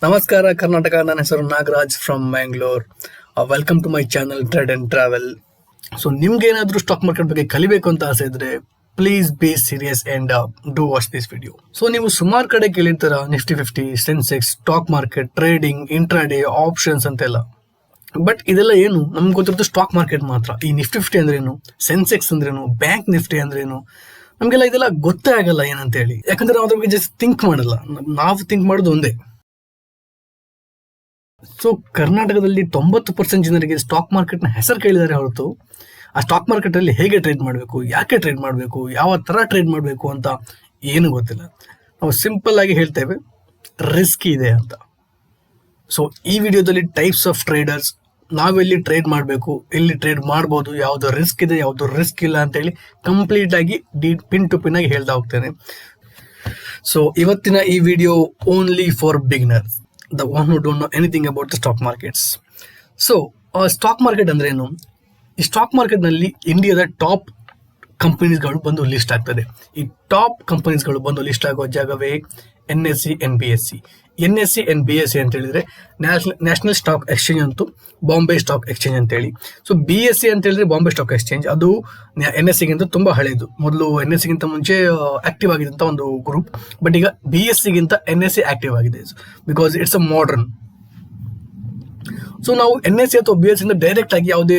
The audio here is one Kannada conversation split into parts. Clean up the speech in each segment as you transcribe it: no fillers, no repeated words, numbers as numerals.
ನಮಸ್ಕಾರ ಕರ್ನಾಟಕ. ನನ್ನ ಹೆಸರು Nagaraj from Mangalore. Welcome to my channel trade and travel. So ನಿಮ್ಗೆ ಏನಾದರೂ ಸ್ಟಾಕ್ ಮಾರ್ಕೆಟ್ ಬಗ್ಗೆ ಕಲಿಬೇಕು ಅಂತ ಆಸೆ ಇದ್ರೆ please be serious and do watch this video. So ನೀವು ಸುಮಾರು ಕಡೆ ಕೇಳಿರ್ತೀರ Nifty 50, Sensex, stock market, trading, intraday, options ಅಂತೆಲ್ಲ. ಬಟ್ ಇದೆಲ್ಲ ಏನು? ನಮ್ಗೆ ಗೊತ್ತಿರೋದು ಸ್ಟಾಕ್ ಮಾರ್ಕೆಟ್ ಮಾತ್ರ. ಈ ನಿಫ್ಟಿ 50 ಅಂದ್ರೇನು, ಸೆನ್ಸೆಕ್ಸ್ ಅಂದ್ರೇನು, ಬ್ಯಾಂಕ್ ನಿಫ್ಟಿ ಅಂದ್ರೇನು, ನಮಗೆಲ್ಲ ಇದೆಲ್ಲ ಗೊತ್ತೇ ಆಗಲ್ಲ ಏನಂತೇಳಿ. ಯಾಕಂದ್ರೆ ನಾವು ಅದ್ರ ಬಗ್ಗೆ ಜಸ್ಟ್ ಥಿಂಕ್ ಮಾಡಲ್ಲ. ನಾವು ಥಿಂಕ್ ಮಾಡೋದು ಒಂದೇ. ಸೊ ಕರ್ನಾಟಕದಲ್ಲಿ 90% ಜನರಿಗೆ ಸ್ಟಾಕ್ ಮಾರ್ಕೆಟ್ನ ಹೆಸರು ಕೇಳಿದರೆ ಹೊರತು ಆ ಸ್ಟಾಕ್ ಮಾರ್ಕೆಟ್ ಅಲ್ಲಿ ಹೇಗೆ ಟ್ರೇಡ್ ಮಾಡಬೇಕು, ಯಾಕೆ ಟ್ರೇಡ್ ಮಾಡಬೇಕು, ಯಾವ ತರ ಟ್ರೇಡ್ ಮಾಡಬೇಕು ಅಂತ ಏನು ಗೊತ್ತಿಲ್ಲ. ನಾವು ಸಿಂಪಲ್ ಆಗಿ ಹೇಳ್ತೇವೆ ರಿಸ್ಕ್ ಇದೆ ಅಂತ. ಸೊ ಈ ವಿಡಿಯೋದಲ್ಲಿ ಟೈಪ್ಸ್ ಆಫ್ ಟ್ರೇಡರ್ಸ್, ನಾವೆಲ್ಲಿ ಟ್ರೇಡ್ ಮಾಡಬೇಕು, ಎಲ್ಲಿ ಟ್ರೇಡ್ ಮಾಡ್ಬೋದು, ಯಾವ್ದು ರಿಸ್ಕ್ ಇದೆ, ಯಾವ್ದು ರಿಸ್ಕ್ ಇಲ್ಲ ಅಂತ ಹೇಳಿ ಕಂಪ್ಲೀಟ್ ಆಗಿ ಪಿನ್ ಟು ಪಿನ್ ಆಗಿ ಹೇಳ್ತಾ ಹೋಗ್ತೇನೆ. ಸೊ ಇವತ್ತಿನ ಈ video only for beginners, the one who don't know anything about the stock markets. So stock market ಅಂದ್ರೆ ಏನು? ಈ ಸ್ಟಾಕ್ ಮಾರ್ಕೆಟ್ ನಲ್ಲಿ ಇಂಡಿಯಾದ ಟಾಪ್ ಕಂಪನೀಸ್ಗಳು ಬಂದು ಲಿಸ್ಟ್ ಆಗ್ತದೆ. ಈ ಟಾಪ್ ಕಂಪನೀಸ್ಗಳು ಬಂದು ಲಿಸ್ಟ್ ಆಗೋ ಜಾಗವೇ NSE NBSE. NSE NBSE ಅಂತ ಹೇಳಿದ್ರೆ ನ್ಯಾಷನಲ್ ಸ್ಟಾಕ್ ಎಕ್ಸ್ಚೇಂಜ್ ಅಂತೂ ಬಾಂಬೆ ಸ್ಟಾಕ್ ಎಕ್ಸ್ಚೇಂಜ್ ಅಂತ ಹೇಳಿ. ಸೊ BSE ಅಂತ ಹೇಳಿದ್ರೆ ಬಾಂಬೆ ಸ್ಟಾಕ್ ಎಕ್ಸ್ಚೇಂಜ್. ಅದು NSE ಗಿಂತ ತುಂಬಾ ಹಳೆಯದು. ಮೊದಲು NSE ಗಿಂತ ಮುಂಚೆ ಆಕ್ಟಿವ್ ಆಗಿದ್ದಂತ ಒಂದು ಗ್ರೂಪ್. ಬಟ್ ಈಗ BSE ಗಿಂತ NSE ಆಕ್ಟಿವ್ ಆಗಿದೆ because it's a modern. So ನಾವು NSE ಅಥವಾ BSE ಇಂದ ಡೈರೆಕ್ಟ್ ಆಗಿ ಯಾವುದೇ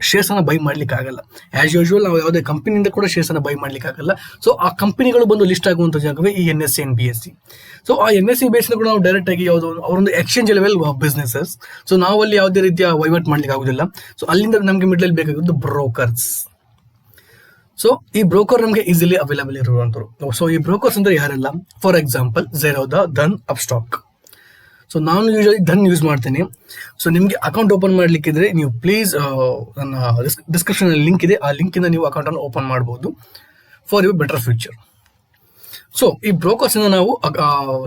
ಶೇರ್ಸ್ ಅನ್ನ ಬೈ ಮಾಡ್ಲಿಕ್ಕೆ ಆಗಲ್ಲ. ಆಸ್ ಯೂಶುವಲ್ ನಾವು ಯಾವುದೇ ಕಂಪನಿಯಿಂದ ಕೂಡ ಶೇರ್ಸ್ ಅನ್ನ ಬೈ ಮಾಡ್ಲಿಕ್ಕೆ ಆಗಲ್ಲ. ಸೊ ಆ ಕಂಪನಿಗಳು ಬಂದು ಲಿಸ್ಟ್ ಆಗುವಂತ ಜಾಗವೇ ಈ NSE NBSE. ಸೊ ಆ NSE ಬೇಸ್ ಕೂಡ ನಾವು ಡೈರೆಕ್ಟ್ ಆಗಿ ಯಾವುದೋ ಅವರೊಂದು ಎಕ್ಸ್ಚೇಂಜ್ ಲೆವೆಲ್ ಬಿಸ್ನೆಸಸ್. ಸೊ ನಾವಲ್ಲಿ ಯಾವುದೇ ರೀತಿಯ ವಹಿವಾಟು ಮಾಡ್ಲಿಕ್ಕೆ ಆಗುದಿಲ್ಲ. ಸೊ ಅಲ್ಲಿಂದ ನಮಗೆ ಮಿಡ್ಲ್ ಬೇಕಾಗಿದ್ದು ಬ್ರೋಕರ್ಸ್. ಸೊ ಈ ಬ್ರೋಕರ್ ನಮಗೆ ಈಸಿಲಿ ಅವೈಲೇಬಲ್ ಇರುವಂತರು. ಸೊ ಈ ಬ್ರೋಕರ್ಸ್ ಅಂದ್ರೆ ಯಾರೆಲ್ಲ? For example Zerodha, Dhan, Upstox. So ನಾನು ಯೂಶಲಿ ಧನ್ ಯೂಸ್ ಮಾಡ್ತೇನೆ. ಸೊ ನಿಮಗೆ ಅಕೌಂಟ್ ಓಪನ್ ಮಾಡ್ಲಿಕ್ಕಿದ್ರೆ ನೀವು ಪ್ಲೀಸ್ ನನ್ನ ಡಿಸ್ಕ್ರಿಪ್ಷನ್ ಲಿಂಕ್ ಇದೆ, ಆ ಲಿಂಕ್ ಇಂದ ನೀವು ಅಕೌಂಟ್ ಅನ್ನು ಓಪನ್ ಮಾಡಬಹುದು for your better future. So ಈ ಬ್ರೋಕರ್ಸ್ ಇಂದ ನಾವು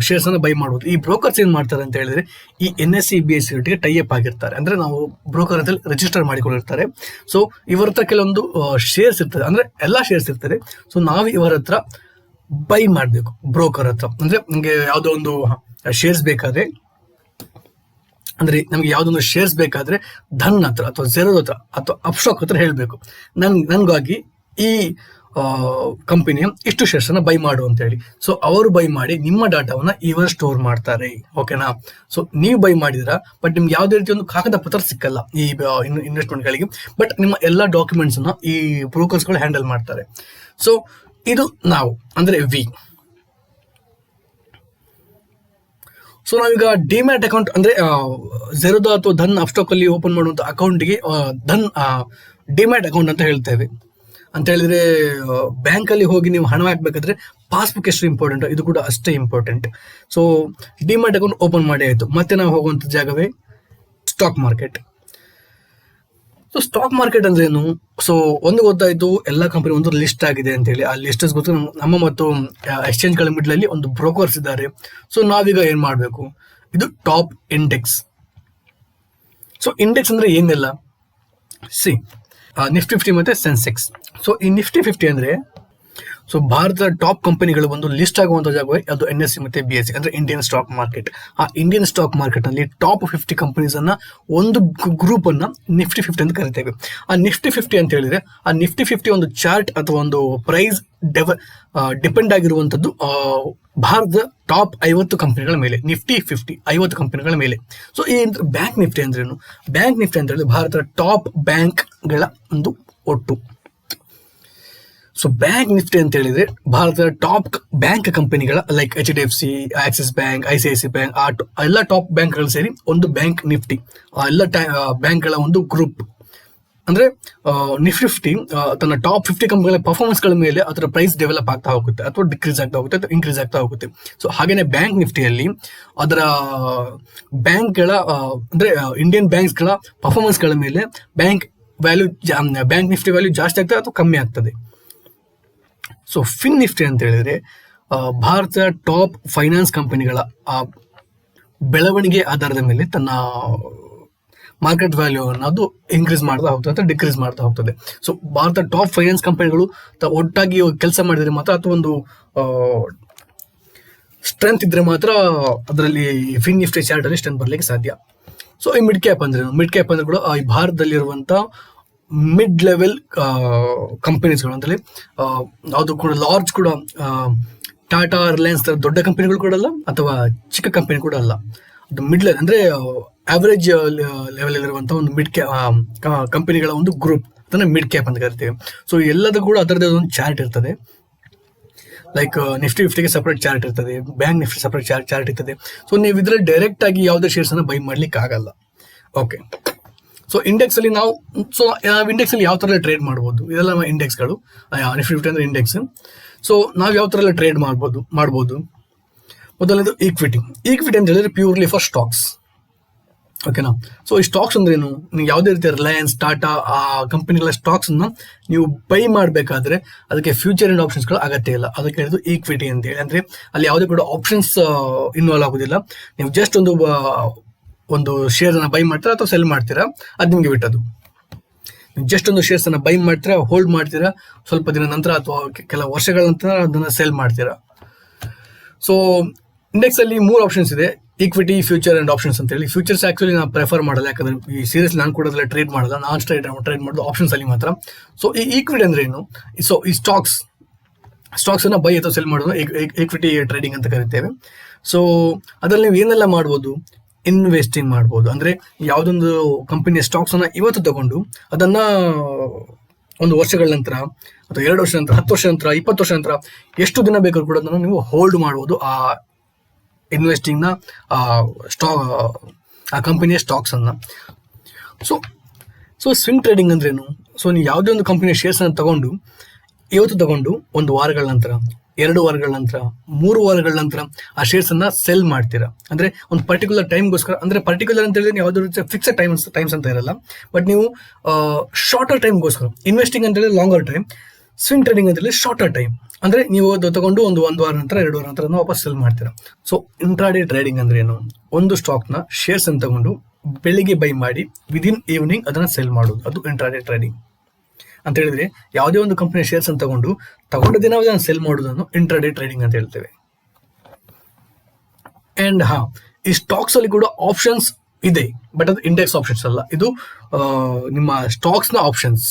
ಶೇರ್ಸ್ ಅನ್ನು ಬೈ ಮಾಡಬಹುದು. ಈ ಬ್ರೋಕರ್ಸ್ ಏನ್ ಮಾಡ್ತಾರೆ ಅಂತ ಹೇಳಿದ್ರೆ ಈ NSE BSE ಒಟ್ಟಿಗೆ ಟೈ ಅಪ್ ಆಗಿರ್ತಾರೆ. ಅಂದ್ರೆ ನಾವು ಬ್ರೋಕರ್ ಅಂತ ರಿಜಿಸ್ಟರ್ ಮಾಡಿಕೊಂಡಿರ್ತಾರೆ. ಸೊ ಇವರ ಹತ್ರ ಕೆಲವೊಂದು ಶೇರ್ಸ್ ಇರ್ತದೆ, ಅಂದ್ರೆ ಎಲ್ಲಾ ಶೇರ್ಸ್ ಇರ್ತದೆ. ಸೊ ನಾವು ಇವರ ಹತ್ರ ಬೈ ಮಾಡಬೇಕು ಬ್ರೋಕರ್ ಹತ್ರ. ಅಂದ್ರೆ ನಮಗೆ ಯಾವುದೋ ಒಂದು ಶೇರ್ಸ್ ಬೇಕಾದ್ರೆ, ಅಂದ್ರೆ ನಮ್ಗೆ ಯಾವ್ದೊಂದು ಶೇರ್ಸ್ ಬೇಕಾದ್ರೆ ಧನ್ ಹತ್ರ ಅಥವಾ ಝೆರೋದ ಹತ್ರ ಅಥವಾ ಅಪ್ಸ್ಟಾಕ್ ಹತ್ರ ಹೇಳ್ಬೇಕು, ನನ್ಗಾಗಿ ಈ ಕಂಪನಿಯ ಇಷ್ಟು ಶೇರ್ಸ್ ಅನ್ನ ಬೈ ಮಾಡು ಅಂತ ಹೇಳಿ. ಸೊ ಅವರು ಬೈ ಮಾಡಿ ನಿಮ್ಮ ಡಾಟಾವನ್ನ ಇವರು ಸ್ಟೋರ್ ಮಾಡ್ತಾರೆ. ಓಕೆನಾ? ಸೊ ನೀವು ಬೈ ಮಾಡಿದ್ರ, ಬಟ್ ನಿಮ್ಗೆ ಯಾವುದೇ ರೀತಿ ಒಂದು ಕಾಗದ ಪತ್ರ ಸಿಕ್ಕಲ್ಲ ಈ ಇನ್ವೆಸ್ಟ್ಮೆಂಟ್ ಗಳಿಗೆ. ಬಟ್ ನಿಮ್ಮ ಎಲ್ಲಾ ಡಾಕ್ಯುಮೆಂಟ್ಸ್ ಅನ್ನ ಈ ಬ್ರೋಕರ್ಸ್ ಗಳು ಹ್ಯಾಂಡಲ್ ಮಾಡ್ತಾರೆ. ಸೊ ಇದು ನಾವು ಅಂದ್ರೆ ವಿ. ಸೊ ನಾವೀಗ ಡಿಮ್ಯಾಟ್ ಅಕೌಂಟ್ ಅಂದ್ರೆ ಝೆರೋದಾ ಅಥವಾ ಧನ್ ಅಪ್ಸ್ಟಾಕ್ ಅಲ್ಲಿ ಓಪನ್ ಮಾಡುವಂತ ಅಕೌಂಟ್ಗೆ ಧನ್ ಡಿಮ್ಯಾಟ್ ಅಕೌಂಟ್ ಅಂತ ಹೇಳ್ತೇವೆ. ಅಂತ ಹೇಳಿದ್ರೆ ಬ್ಯಾಂಕ್ ಅಲ್ಲಿ ಹೋಗಿ ನೀವು ಹಣ ಹಾಕ್ಬೇಕಾದ್ರೆ ಪಾಸ್ಬುಕ್ ಎಷ್ಟು ಇಂಪಾರ್ಟೆಂಟ್, ಇದು ಕೂಡ ಅಷ್ಟೇ important. So demat account open ಮಾಡಿ ಆಯ್ತು. ಮತ್ತೆ ನಾವು ಹೋಗುವಂತ ಜಾಗವೇ stock market. So stock market ಅಂದ್ರೆ ಏನು? ಸೊ ಒಂದು ಗೊತ್ತಾಯ್ತು, ಎಲ್ಲಾ ಕಂಪನಿ ಒಂದು ಲಿಸ್ಟ್ ಆಗಿದೆ ಅಂತ ಹೇಳಿ. ಆ ಲಿಸ್ಟ್ ಗೊತ್ತು ನಮ್ಮ ಮತ್ತು ಎಕ್ಸ್ಚೇಂಜ್ ಗಳ ಮಿಡ್ಲ್ ಅಲ್ಲಿ ಒಂದು ಬ್ರೋಕರ್ಸ್ ಇದ್ದಾರೆ. ಸೊ ನಾವೀಗ ಏನ್ ಮಾಡ್ಬೇಕು? ಇದು ಟಾಪ್ ಇಂಡೆಕ್ಸ್. ಸೊ ಇಂಡೆಕ್ಸ್ ಅಂದ್ರೆ ಏನೆಲ್ಲ? ನಿಫ್ಟಿ 50 ಮತ್ತೆ ಸೆನ್ಸೆಕ್ಸ್. ಸೊ ಈ ನಿಫ್ಟಿ 50 ಅಂದ್ರೆ ಸೊ ಭಾರತದ ಟಾಪ್ ಕಂಪನಿಗಳು ಒಂದು ಲಿಸ್ಟ್ ಆಗುವಂತ ಜಾಗವೇ ಅದು NSE ಮತ್ತೆ BSE ಅಂದ್ರೆ ಇಂಡಿಯನ್ ಸ್ಟಾಕ್ ಮಾರ್ಕೆಟ್. ಆ ಇಂಡಿಯನ್ ಸ್ಟಾಕ್ ಮಾರ್ಕೆಟ್ ನಲ್ಲಿ ಟಾಪ್ 50 ಕಂಪನೀಸ್ ಅನ್ನ ಒಂದು ಗ್ರೂಪ್ ಅನ್ನ ನಿಫ್ಟಿ 50 ಅಂತ ಕರಿತೇವೆ. ಆ ನಿಫ್ಟಿ 50 ಅಂತ ಹೇಳಿದ್ರೆ ಆ ನಿಫ್ಟಿ 50 ಒಂದು ಚಾರ್ಟ್ ಅಥವಾ ಒಂದು ಪ್ರೈಸ್ ಡಿಪೆಂಡ್ ಆಗಿರುವಂತದ್ದು ಭಾರತದ ಟಾಪ್ 50 ಕಂಪನಿಗಳ ಮೇಲೆ. ನಿಫ್ಟಿ 50 50 ಕಂಪನಿಗಳ ಮೇಲೆ. ಸೊ ಈ ಬ್ಯಾಂಕ್ ನಿಫ್ಟಿ ಅಂದ್ರೇನು? ಬ್ಯಾಂಕ್ ನಿಫ್ಟಿ ಅಂತ ಹೇಳಿದ್ರೆ ಭಾರತದ ಟಾಪ್ ಬ್ಯಾಂಕ್ ಗಳ ಒಂದು ಒಟ್ಟು. ಸೊ ಬ್ಯಾಂಕ್ ನಿಫ್ಟಿ ಅಂತ ಹೇಳಿದ್ರೆ ಭಾರತದ ಟಾಪ್ ಬ್ಯಾಂಕ್ ಕಂಪನಿಗಳ like HDFC, Axis bank, ICICI bank, ಎಲ್ಲ ಟಾಪ್ ಬ್ಯಾಂಕ್ಗಳು ಸೇರಿ ಒಂದು ಬ್ಯಾಂಕ್ ನಿಫ್ಟಿ. ಎಲ್ಲ ಬ್ಯಾಂಕ್ಗಳ ಒಂದು ಗ್ರೂಪ್. ಅಂದ್ರೆ ನಿಫ್ಟಿ 50 ತನ್ನ ಟಾಪ್ 50 ಕಂಪನಿಗಳ ಪರ್ಫಾರ್ಮೆನ್ಸ್ ಗಳ ಮೇಲೆ ಅದರ ಪ್ರೈಸ್ ಡೆವಲಪ್ ಆಗ್ತಾ ಹೋಗುತ್ತೆ, ಅಥವಾ ಡಿಕ್ರೀಸ್ ಆಗ್ತಾ ಹೋಗುತ್ತೆ, ಅಥವಾ ಇನ್ಕ್ರೀಸ್ ಆಗ್ತಾ ಹೋಗುತ್ತೆ. ಸೊ ಹಾಗೇನೆ ಬ್ಯಾಂಕ್ ನಿಫ್ಟಿಯಲ್ಲಿ ಅದರ ಬ್ಯಾಂಕ್ಗಳ ಅಂದ್ರೆ ಇಂಡಿಯನ್ ಬ್ಯಾಂಕ್ಸ್ ಗಳ ಪರ್ಫಾರ್ಮೆನ್ಸ್ ಗಳ ಮೇಲೆ ಬ್ಯಾಂಕ್ ನಿಫ್ಟಿ ವ್ಯಾಲ್ಯೂ ಜಾಸ್ತಿ ಆಗ್ತದೆ ಅಥವಾ ಕಮ್ಮಿ ಆಗ್ತದೆ. ಸೊ ಫಿನ್ ನಿಫ್ಟಿ ಅಂತ ಹೇಳಿದ್ರೆ ಭಾರತದ ಟಾಪ್ ಫೈನಾನ್ಸ್ ಕಂಪನಿಗಳ ಬೆಳವಣಿಗೆ ಆಧಾರದ ಮೇಲೆ ತನ್ನ ಮಾರ್ಕೆಟ್ ವ್ಯಾಲ್ಯೂ ಅದು ಇನ್ಕ್ರೀಸ್ ಮಾಡ್ತಾ ಹೋಗ್ತದೆ ಅಥವಾ ಡಿಕ್ರೀಸ್ ಮಾಡ್ತಾ ಹೋಗ್ತದೆ. ಸೊ ಭಾರತ ಟಾಪ್ ಫೈನಾನ್ಸ್ ಕಂಪನಿಗಳು ಒಟ್ಟಾಗಿ ಕೆಲಸ ಮಾಡಿದ್ರೆ ಮಾತ್ರ ಅಥವಾ ಒಂದು ಸ್ಟ್ರೆಂತ್ ಇದ್ರೆ ಮಾತ್ರ ಅದರಲ್ಲಿ ಫಿನ್ ನಿಫ್ಟಿ ಚಾರ್ಟ್ ಅಲ್ಲಿ ಸ್ಟ್ರೆಂತ್ ಬರ್ಲಿಕ್ಕೆ ಸಾಧ್ಯ. ಸೊ ಈ ಮಿಡ್ ಕ್ಯಾಪ್ ಅಂದ್ರೆ ಕೂಡ ಈ ಭಾರತದಲ್ಲಿರುವಂತ ಮಿಡ್ ಲೆವೆಲ್ ಕಂಪನೀಸ್ಗಳು, ಅಂದ್ರೆ ಅದು ಕೂಡ ಲಾರ್ಜ್ ಕೂಡ ಟಾಟಾ ರಿಲಯನ್ಸ್ ತರ ದೊಡ್ಡ ಕಂಪನಿಗಳು ಕೂಡ ಅಲ್ಲ ಅಥವಾ ಚಿಕ್ಕ ಕಂಪನಿ ಕೂಡ ಅಲ್ಲ. ಅದು ಮಿಡ್ ಲೆವೆಲ್ ಅಂದ್ರೆ ಆವರೇಜ್ ಲೆವೆಲ್ ಇರುವಂತಹ ಒಂದು ಮಿಡ್ ಕಂಪನಿಗಳ ಒಂದು ಗ್ರೂಪ್, ಅದನ್ನ ಮಿಡ್ ಕ್ಯಾಪ್ ಅಂತ ಕರಿತೀವಿ. ಸೊ ಎಲ್ಲದೂ ಕೂಡ ಅದರದೇ ಒಂದು ಚಾರ್ಟ್ ಇರ್ತದೆ. ಲೈಕ್ ನಿಫ್ಟಿ 50ಗೆ ಸಪರೇಟ್ ಚಾರ್ಟ್ ಇರ್ತದೆ, ಬ್ಯಾಂಕ್ ನಿಫ್ಟಿ ಸಪರೇಟ್ ಚಾರ್ಟ್ ಇರ್ತದೆ. ಸೊ ನೀವು ಇದ್ರಲ್ಲಿ ಡೈರೆಕ್ಟ್ ಆಗಿ ಯಾವುದೇ ಶೇರ್ಸ್ ಅನ್ನ ಬೈ ಮಾಡ್ಲಿಕ್ಕೆ ಆಗಲ್ಲ. ಓಕೆ, ಸೊ ಇಂಡೆಕ್ಸ್ ಅಲ್ಲಿ ನಾವು ಇಂಡೆಕ್ಸ್ ಅಲ್ಲಿ ಯಾವ ತರ ಟ್ರೇಡ್ ಮಾಡ್ಬೋದು, ಇದೆಲ್ಲ ಇಂಡೆಕ್ಸ್ಗಳು. ನಿಫ್ಟಿ 50 ಅಂದ್ರೆ ಇಂಡೆಕ್ಸ್. ಸೊ ನಾವು ಯಾವ ತರ ಎಲ್ಲ ಟ್ರೇಡ್ ಮಾಡ್ಬೋದು. ಮೊದಲನೇದು ಈಕ್ವಿಟಿ ಅಂತ ಹೇಳಿದ್ರೆ ಪ್ಯೂರ್ಲಿ ಫಾರ್ ಸ್ಟಾಕ್ಸ್. ಓಕೆನಾ. ಸೊ ಈ ಸ್ಟಾಕ್ಸ್ ಅಂದ್ರೆ ಏನು, ನೀವು ಯಾವುದೇ ರೀತಿಯ ರಿಲಯನ್ಸ್, ಟಾಟಾ ಆ ಕಂಪನಿಗಳ ಸ್ಟಾಕ್ಸ್ ಅನ್ನ ನೀವು ಬೈ ಮಾಡಬೇಕಾದ್ರೆ ಅದಕ್ಕೆ ಫ್ಯೂಚರ್ ಅಂಡ್ ಆಪ್ಷನ್ಸ್ ಗಳು ಅಗತ್ಯ ಇಲ್ಲ. ಅದಕ್ಕೆ ಹೇಳಿದ್ದು ಈಕ್ವಿಟಿ ಅಂತ ಹೇಳಿ. ಅಂದ್ರೆ ಅಲ್ಲಿ ಯಾವುದೇ ಕೂಡ ಆಪ್ಷನ್ಸ್ ಇನ್ವಾಲ್ವ್ ಆಗುದಿಲ್ಲ. ನೀವು ಜಸ್ಟ್ ಒಂದು ಶೇರ್ ಅನ್ನ ಬೈ ಮಾಡ್ತೀರಾ ಅಥವಾ ಸೆಲ್ ಮಾಡ್ತೀರಾ, ಅದು ನಿಮ್ಗೆ ಬಿಟ್ಟದ್ದು. ನೀವು ಜಸ್ಟ್ ಒಂದು ಶೇರ್ಸ್ ಅನ್ನ ಬೈ ಮಾಡ್ತೀರಾ, ಹೋಲ್ಡ್ ಮಾಡ್ತೀರಾ, ಸ್ವಲ್ಪ ದಿನ ನಂತರ ಅಥವಾ ಕೆಲವು ವರ್ಷಗಳ ನಂತರ ಅದನ್ನ ಸೆಲ್ ಮಾಡ್ತೀರಾ. ಸೊ ಇಂಡೆಕ್ಸ್ ಅಲ್ಲಿ 3 ಆಪ್ಷನ್ಸ್ ಇದೆ, ಈಕ್ವಿಟಿ, ಫ್ಯೂಚರ್ ಅಂಡ್ ಆಪ್ಷನ್ಸ್ ಅಂತ ಹೇಳಿ. ಫ್ಯೂಚರ್ಸ್ ಆಕ್ಚುಲಿ ನಾನು ಪ್ರಿಫರ್ ಮಾಡಲ್ಲ, ಯಾಕಂದ್ರೆ ಈ ಸೀರಿಯಸ್ ನಾನು ಕೂಡ ಅದರಲ್ಲಿ ಟ್ರೇಡ್ ಮಾಡಲ್ಲ. ನಾನು ಟ್ರೇಡ್ ಮಾಡೋದು ಆಪ್ಷನ್ಸ್ ಅಲ್ಲಿ ಮಾತ್ರ. ಸೊ ಈ ಈಕ್ವಿಟಿ ಅಂದ್ರೆ ಏನು, ಸೊ ಈ ಸ್ಟಾಕ್ಸ್ ಅನ್ನ ಬೈ ಅಥವಾ ಸೆಲ್ ಮಾಡೋದು ಈಕ್ವಿಟಿ ಟ್ರೇಡಿಂಗ್ ಅಂತ ಕರಿತೇವೆ. ಸೊ ಅದರಲ್ಲಿ ನೀವು ಏನೆಲ್ಲ ಮಾಡ್ಬೋದು, ಇನ್ವೆಸ್ಟಿಂಗ್ ಮಾಡ್ಬೋದು. ಅಂದ್ರೆ ಯಾವುದೊಂದು ಕಂಪನಿಯ ಸ್ಟಾಕ್ಸ್ ಅನ್ನ ಇವತ್ತು ತಗೊಂಡು ಅದನ್ನ ಒಂದು ವರ್ಷಗಳ ನಂತರ ಅಥವಾ 2 ವರ್ಷ ನಂತರ, 10 ವರ್ಷ ನಂತರ, 20 ವರ್ಷ ನಂತರ, ಎಷ್ಟು ದಿನ ಬೇಕಾದ್ರೂ ಕೂಡ ಅದನ್ನು ನೀವು ಹೋಲ್ಡ್ ಮಾಡ್ಬೋದು. ಆ ಇನ್ವೆಸ್ಟಿಂಗ್ ನ ಆ ಕಂಪನಿಯ ಸ್ಟಾಕ್ಸ್ ಅನ್ನ. ಸೊ ಸ್ವಿಂಗ್ ಟ್ರೇಡಿಂಗ್ ಅಂದ್ರೇನು, ಸೊ ನೀವು ಯಾವುದೇ ಒಂದು ಕಂಪನಿಯ ಶೇರ್ಸ್ ಅನ್ನು ಇವತ್ತು ತಗೊಂಡು 1 ವಾರಗಳ ನಂತರ, 2 ವಾರಗಳ ನಂತರ, 3 ವಾರಗಳ ನಂತರ ಆ ಶೇರ್ಸ್ ಅನ್ನ ಸೆಲ್ ಮಾಡ್ತೀರಾ. ಅಂದ್ರೆ ಒಂದು ಪರ್ಟಿಕ್ಯುಲರ್ ಟೈಮ್ಗೋಸ್ಕರ, ಅಂದ್ರೆ ಪರ್ಟಿಕ್ಯುಲರ್ ಅಂತ ಹೇಳಿದ್ರೆ ಯಾವುದೇ ರೀತಿಯ ಫಿಕ್ಸ್ಡ್ ಟೈಮ್ಸ್ ಅಂತ ಇರಲ್ಲ, ಬಟ್ ನೀವು ಶಾರ್ಟರ್ ಟೈಮ್ಗೋಸ್ಕರ. ಇನ್ವೆಸ್ಟಿಂಗ್ ಅಂತ ಹೇಳಿದ್ರೆ ಲಾಂಗರ್ ಟೈಮ್, ಸ್ವಿಂಗ್ ಟ್ರೇಡಿಂಗ್ ಅಂತ ಹೇಳಿದ್ರೆ ಶಾರ್ಟರ್ ಟೈಮ್. ಅಂದ್ರೆ ನೀವು ತಗೊಂಡು ಒಂದು ವಾರ ನಂತರ, 2 ವಾರ ನಂತರ ವಾಪಸ್ ಸೆಲ್ ಮಾಡ್ತೀರಾ. ಸೊ ಇಂಟ್ರಾಡೇ ಟ್ರೇಡಿಂಗ್ ಅಂದ್ರೆ ಏನು, ಒಂದು ಸ್ಟಾಕ್ ನ ಶೇರ್ಸ್ ಅನ್ನು ತಗೊಂಡು ಬೆಳಿಗ್ಗೆ ಬೈ ಮಾಡಿ ವಿದಿನ್ ಈವ್ನಿಂಗ್ ಅದನ್ನ ಸೆಲ್ ಮಾಡೋದು, ಅದು ಇಂಟ್ರಾಡೇ ಟ್ರೇಡಿಂಗ್ ಅಂತ ಹೇಳಿದ್ರೆ. ಯಾವುದೇ ಒಂದು ಕಂಪನಿಯ ಶೇರ್ಸ್ ಅನ್ನು ತಗೊಂಡ ದಿನ ಸೆಲ್ ಮಾಡೋದನ್ನು ಇಂಟ್ರಾಡೇ ಟ್ರೇಡಿಂಗ್ ಅಂತ ಹೇಳ್ತೇವೆ. ಅಂಡ್ ಈ ಸ್ಟಾಕ್ಸ್ ಅಲ್ಲಿ ಕೂಡ ಆಪ್ಷನ್ಸ್ ಇದೆ, ಬಟ್ ಅದು ಇಂಡೆಕ್ಸ್ ಆಪ್ಷನ್ಸ್ ಅಲ್ಲ, ಇದು ನಿಮ್ಮ ಸ್ಟಾಕ್ಸ್ ನ ಆಪ್ಷನ್ಸ್.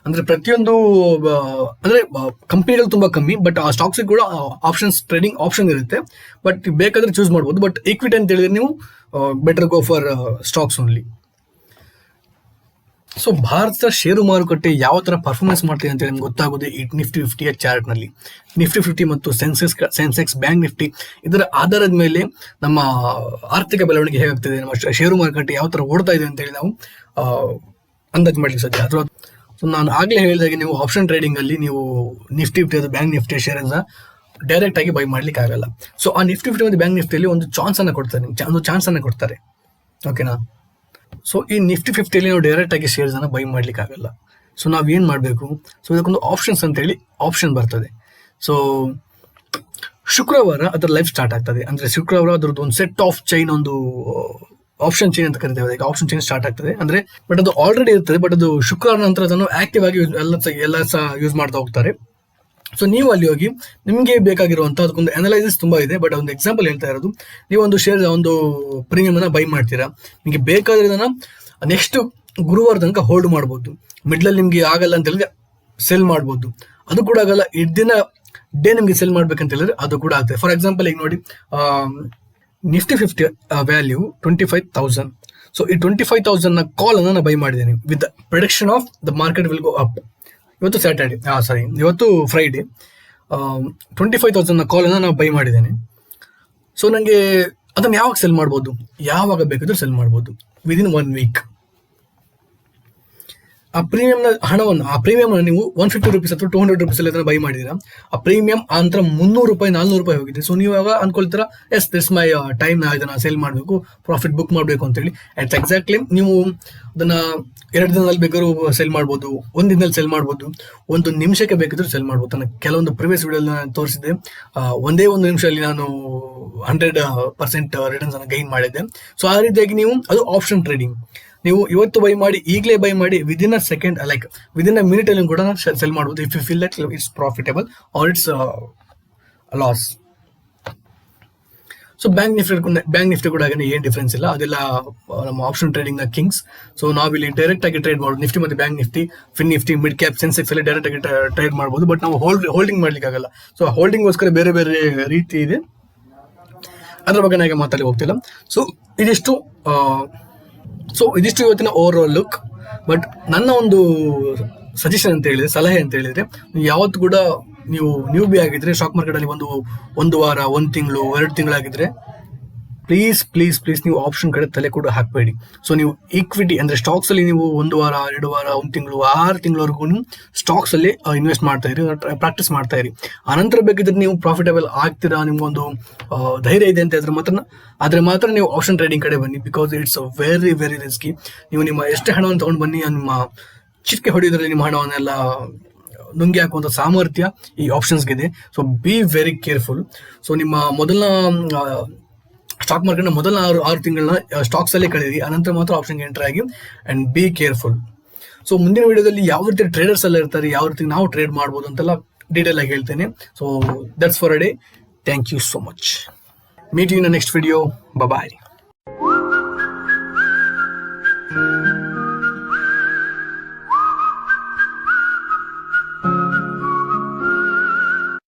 ಅಂದ್ರೆ ಪ್ರತಿಯೊಂದು ಅಂದ್ರೆ ಕಂಪನಿಗಳು ತುಂಬಾ ಕಮ್ಮಿ, ಬಟ್ ಆ ಸ್ಟಾಕ್ಸ್ ಕೂಡ ಆಪ್ಷನ್ಸ್ ಟ್ರೇಡಿಂಗ್ ಆಪ್ಷನ್ ಇರುತ್ತೆ, ಬಟ್ ಬೇಕಾದ್ರೆ ಚೂಸ್ ಮಾಡ್ಬೋದು. ಬಟ್ ಈಕ್ವಿಟಿ ಅಂತ ಹೇಳಿದ್ರೆ ನೀವು better go for stocks only. So ಭಾರತದ ಷೇರು ಮಾರುಕಟ್ಟೆ ಯಾವ ತರ ಪರ್ಫಾರ್ಮೆನ್ಸ್ ಮಾಡ್ತಿದೆ ಅಂತ ನಿಮ್ಗೆ ಗೊತ್ತಾಗೋದು ಈ ನಿಫ್ಟಿ 50ಯ ಚಾರ್ಟ್ ನಲ್ಲಿ. ನಿಫ್ಟಿ 50 ಮತ್ತು ಸೆನ್ಸೆಕ್ಸ್, ಬ್ಯಾಂಕ್ ನಿಫ್ಟಿ, ಇದರ ಆಧಾರದ ಮೇಲೆ ನಮ್ಮ ಆರ್ಥಿಕ ಬೆಳವಣಿಗೆ ಹೇಗಾಗ್ತದೆ, ನಮ್ಮ ಷೇರು ಮಾರುಕಟ್ಟೆ ಯಾವ ತರ ಓಡ್ತಾ ಇದೆ ಅಂತ ಹೇಳಿ ನಾವು ಅಂದಾಜು ಮಾಡ್ಲಿಕ್ಕೆ ಸಾಧ್ಯ. ಅಥವಾ ನಾನು ಆಗ್ಲೇ ಹೇಳಿದಾಗೆ ನೀವು ಆಪ್ಷನ್ ಟ್ರೇಡಿಂಗ್ ಅಲ್ಲಿ ನೀವು ನಿಫ್ಟಿ 50 ಅಥವಾ ಬ್ಯಾಂಕ್ ನಿಫ್ಟಿ ಶೇರ್ ಅನ್ನ ಡೈರೆಕ್ಟ್ ಆಗಿ ಬೈ ಮಾಡ್ಲಿಕ್ಕೆ ಆಗಲ್ಲ. ಸೊ ಆ ನಿಫ್ಟಿ 50 ಮತ್ತು ಬ್ಯಾಂಕ್ ನಿಫ್ಟಿಯಲ್ಲಿ ಒಂದು ಚಾನ್ಸ್ ಅನ್ನ ಕೊಡ್ತಾರೆ, ಓಕೆನಾ. ಸೊ ಈ ನಿಫ್ಟಿ 50ಯಲ್ಲಿ ನಾವು ಡೈರೆಕ್ಟ್ ಆಗಿ ಶೇರ್ಸ್ ಅನ್ನ ಬೈ ಮಾಡ್ಲಿಕ್ಕೆ ಆಗಲ್ಲ. ಸೊ ನಾವ್ ಏನ್ ಮಾಡ್ಬೇಕು, ಸೊ ಇದಕ್ಕೊಂದು ಆಪ್ಷನ್ಸ್ ಅಂತ ಹೇಳಿ ಆಪ್ಷನ್ ಬರ್ತದೆ. ಸೊ ಶುಕ್ರವಾರ ಅದರ ಲೈಫ್ ಸ್ಟಾರ್ಟ್ ಆಗ್ತದೆ. ಅಂದ್ರೆ ಶುಕ್ರವಾರ ಅದರದ್ದು ಒಂದು ಸೆಟ್ ಆಫ್ ಚೈನ್, ಒಂದು ಆಪ್ಷನ್ ಚೈನ್ ಅಂತ ಕರಿತೇವೆ, ಅದಕ್ಕೆ ಆಪ್ಷನ್ ಚೈನ್ ಸ್ಟಾರ್ಟ್ ಆಗ್ತದೆ. ಅಂದ್ರೆ ಬಟ್ ಅದು ಆಲ್ರೆಡಿ ಇರ್ತದೆ, ಬಟ್ ಅದು ಶುಕ್ರವಾರ ನಂತರ ಅದನ್ನು ಆಕ್ಟಿವ್ ಆಗಿ ಎಲ್ಲ ಸಹ ಯೂಸ್ ಮಾಡ್ತಾ ಹೋಗ್ತಾರೆ. ಸೊ ನೀವು ಅಲ್ಲಿ ಹೋಗಿ ನಿಮಗೆ ಬೇಕಾಗಿರುವಂತಹ ಅದಕ್ಕೊಂದು ಅನಲೈಸಿಸ್ ತುಂಬಾ ಇದೆ, ಬಟ್ ಒಂದು ಎಕ್ಸಾಂಪಲ್ ಹೇಳ್ತಾ ಇರೋದು, ನೀವು ಒಂದು ಶೇರ್ ಒಂದು ಪ್ರೀಮಿಯಂ ಅನ್ನ ಬೈ ಮಾಡ್ತೀರಾ, ನಿಮಗೆ ಬೇಕಾದ್ರದನ್ನ ನೆಕ್ಸ್ಟ್ ಗುರುವಾರ ತನಕ ಹೋಲ್ಡ್ ಮಾಡ್ಬೋದು. ಮಿಡ್ಲಲ್ಲಿ ನಿಮ್ಗೆ ಆಗಲ್ಲ ಅಂತ ಹೇಳಿದ್ರೆ ಸೆಲ್ ಮಾಡ್ಬೋದು, ಅದು ಕೂಡ ಆಗಲ್ಲ. ದಿನ ಡೇ ನಿಮ್ಗೆ ಸೆಲ್ ಮಾಡ್ಬೇಕಂತ ಹೇಳಿದ್ರೆ ಅದು ಕೂಡ ಆಗ್ತದೆ. ಫಾರ್ ಎಕ್ಸಾಂಪಲ್ ಈಗ ನೋಡಿ, ನಿಫ್ಟಿ 50 ವ್ಯಾಲ್ಯೂ 25,000. ಸೊ ಈ 25,000 ನ ಕಾಲ್ ಅನ್ನ ನಾನು ಬೈ ಮಾಡಿದ್ದೇನೆ with prediction of the market will go up. ಇವತ್ತು ಫ್ರೈಡೆ 25,000 ನ ಕಾಲ್ ಅನ್ನ ನಾನು ಬೈ ಮಾಡಿದ್ದೇನೆ. ಸೊ ನನಗೆ ಅದನ್ನ ಯಾವಾಗ ಸೆಲ್ ಮಾಡ್ಬೋದು, ಯಾವಾಗ ಬೇಕಾದ್ರೂ ಸೆಲ್ ಮಾಡ್ಬೋದು ವಿದಿನ್ 1 ವೀಕ್. ಆ ಪ್ರೀಮಿಯಂನ ಹಣವನ್ನು, ಆ ಪ್ರೀಮಿಯಂ ನೀವು 150 rupees ಅಥವಾ 200 rupees ಅಲ್ಲಿ ಬೈ ಮಾಡಿದೀರಾ, ಆ ಪ್ರೀಮಿಯಂ ಆ ನಂತರ 300 ರೂಪಾಯಿ 400 ರೂಪಾಯಿ ಹೋಗಿದೆ. ಸೊ ನೀವು ಆಗ ಅನ್ಕೊಳ್ತೀರಾ, ಎಸ್ ದಿಸ್ ಮೈ ಟೈಮ್, ಇದನ್ನ ಸೇಲ್ ಮಾಡಬೇಕು, ಪ್ರಾಫಿಟ್ ಬುಕ್ ಮಾಡಬೇಕು ಅಂತ ಹೇಳಿ. ಅಟ್ ಎಕ್ಸಾಕ್ಟ್ಲಿ ನೀವು ಅದನ್ನ 2 ದಿನದಲ್ಲಿ ಬೇಕಾದ್ರೂ ಸೆಲ್ ಮಾಡ್ಬೋದು, 1 ದಿನದಲ್ಲಿ ಸೆಲ್ ಮಾಡ್ಬೋದು, 1 ನಿಮಿಷಕ್ಕೆ ಬೇಕಿದ್ರು ಸೆಲ್ ಮಾಡ್ಬೋದು. ನಾನು ಕೆಲವೊಂದು ಪ್ರಿವಿಯಸ್ ವಿಡಿಯೋ ನಾನು ತೋರಿಸಿದ್ದೆ, ಒಂದೇ 1 ನಿಮಿಷದಲ್ಲಿ ನಾನು 100% ರಿಟರ್ನ್ಸ್ ಅನ್ನು ಗೈನ್ ಮಾಡಿದ್ದೆ. ಸೊ ಆ ರೀತಿಯಾಗಿ ನೀವು, ಅದು ಆಪ್ಷನ್ ಟ್ರೇಡಿಂಗ್. ನೀವು ಇವತ್ತು ಬೈ ಮಾಡಿ, ಈಗಲೇ ಬೈ ಮಾಡಿ, within a second, like within a minute ಅಲ್ಲಿ ಕೂಡ ಸೆಲ್ ಮಾಡಬಹುದು, if you feel that it's profitable or it's loss. So bank Nifty ಕೂಡ ಹಾಗೆ ಏನು ಡಿಫ್ರೆನ್ಸ್ ಇಲ್ಲ, ಅದೆಲ್ಲ ನಮ್ಮ ಆಪ್ಷನ್ ಟ್ರೇಡಿಂಗ್ ನ ಕಿಂಗ್ಸ್. ಸೊ ನಾವಿಲ್ಲಿ ಡೈರೆಕ್ಟ್ ಆಗಿ ಟ್ರೇಡ್ ಮಾಡೋದು ನಿಫ್ಟಿ ಮತ್ತೆ bank Nifty, Fin Nifty, mid cap, Sensex ಅಲ್ಲಿ ಡೈರೆಕ್ಟ್ ಆಗಿ ಟ್ರೇಡ್ ಮಾಡಬಹುದು. ಬಟ್ ನಾವು ಹೋಲ್ಡಿಂಗ್ ಮಾಡ್ಲಿಕ್ಕೆ ಆಗಲ್ಲ. ಸೊ ಹೋಲ್ಡಿಂಗ್ಗೋಸ್ಕರ ಬೇರೆ ಬೇರೆ ರೀತಿ ಇದೆ, ಅದ್ರ ಬಗ್ಗೆ ನನಗೆ ಮಾತಾಡಿ ಹೋಗ್ತಿಲ್ಲ. ಸೊ ಇದಿಷ್ಟು ಇವತ್ತಿನ ಓವರ್ ಆಲ್ ಲುಕ್. ಬಟ್ ನನ್ನ ಒಂದು ಸಜೆಷನ್ ಅಂತ ಹೇಳಿದ್ರೆ, ಸಲಹೆ ಅಂತ ಹೇಳಿದ್ರೆ, ಯಾವತ್ತು ಕೂಡ ನೀವು ನ್ಯೂ ಬಿ ಆಗಿದ್ರೆ ಸ್ಟಾಕ್ ಮಾರ್ಕೆಟ್ ಅಲ್ಲಿ ಒಂದು ವಾರ, 1 ತಿಂಗಳು, 2 ತಿಂಗಳಾಗಿದ್ರೆ ಪ್ಲೀಸ್ ನೀವು ಆಪ್ಷನ್ ಕಡೆ ತಲೆ ಕೂಡ ಹಾಕಬೇಡಿ. ಸೊ ನೀವು ಈಕ್ವಿಟಿ ಅಂದ್ರೆ ಸ್ಟಾಕ್ಸ್ ಅಲ್ಲಿ ನೀವು 1 ವಾರ, 2 ವಾರ, 1 ತಿಂಗಳು, 6 ತಿಂಗಳವರೆಗೂ ಸ್ಟಾಕ್ಸ್ ಅಲ್ಲಿ ಇನ್ವೆಸ್ಟ್ ಮಾಡ್ತಾ ಇರಿ, ಪ್ರಾಕ್ಟೀಸ್ ಮಾಡ್ತಾ ಇರಿ. ಆನಂತರ ಬೇಕಿದ್ರೆ ನೀವು ಪ್ರಾಫಿಟಬಲ್ ಆಗ್ತೀರಾ, ನಿಮ್ಗೊಂದು ಧೈರ್ಯ ಇದೆ ಅಂತ ಆದ್ರೆ ಮಾತ್ರ ನೀವು ಆಪ್ಷನ್ ಟ್ರೇಡಿಂಗ್ ಕಡೆ ಬನ್ನಿ. Because it's very very risky. ನೀವು ನಿಮ್ಮ ಎಷ್ಟು ಹಣವನ್ನು ತಗೊಂಡು ಬನ್ನಿ, ನಿಮ್ಮ ಚಿಟಿಕೆ ಹೊಡೆಯೋದ್ರಲ್ಲಿ ನಿಮ್ಮ ಹಣವನ್ನೆಲ್ಲ ನುಂಗಿ ಹಾಕುವಂಥ ಸಾಮರ್ಥ್ಯ ಈ ಆಪ್ಷನ್ಸ್ಗಿದೆ. So be very careful. So ನಿಮ್ಮ ಸ್ಟಾಕ್ ಮಾರ್ಕೆಟ್ನ ಮೊದಲ 6 ತಿಂಗಳನ್ನ ಸ್ಟಾಕ್ಸ್ ಅಲ್ಲೇ ಕಳೀರಿ, ಅನಂತರ ಮಾತ್ರ ಆಪ್ಷನ್ಗೆ ಎಂಟರ್ ಆಗಿ ಅಂಡ್ ಬಿ ಕೇರ್ಫುಲ್. ಸೊ ಮುಂದಿನ ವಿಡಿಯೋದಲ್ಲಿ ಯಾವ ರೀತಿ ಟ್ರೇಡರ್ಸ್ ಎಲ್ಲ ಇರ್ತಾರೆ, ಯಾವ ರೀತಿ ನಾವು ಟ್ರೇಡ್ ಮಾಡ್ಬೋದು ಅಂತೆಲ್ಲ ಡೀಟೇಲ್ ಆಗಿ ಹೇಳ್ತೇನೆ. So that's for a day. Thank you so much. Meet you in the next video. Bye.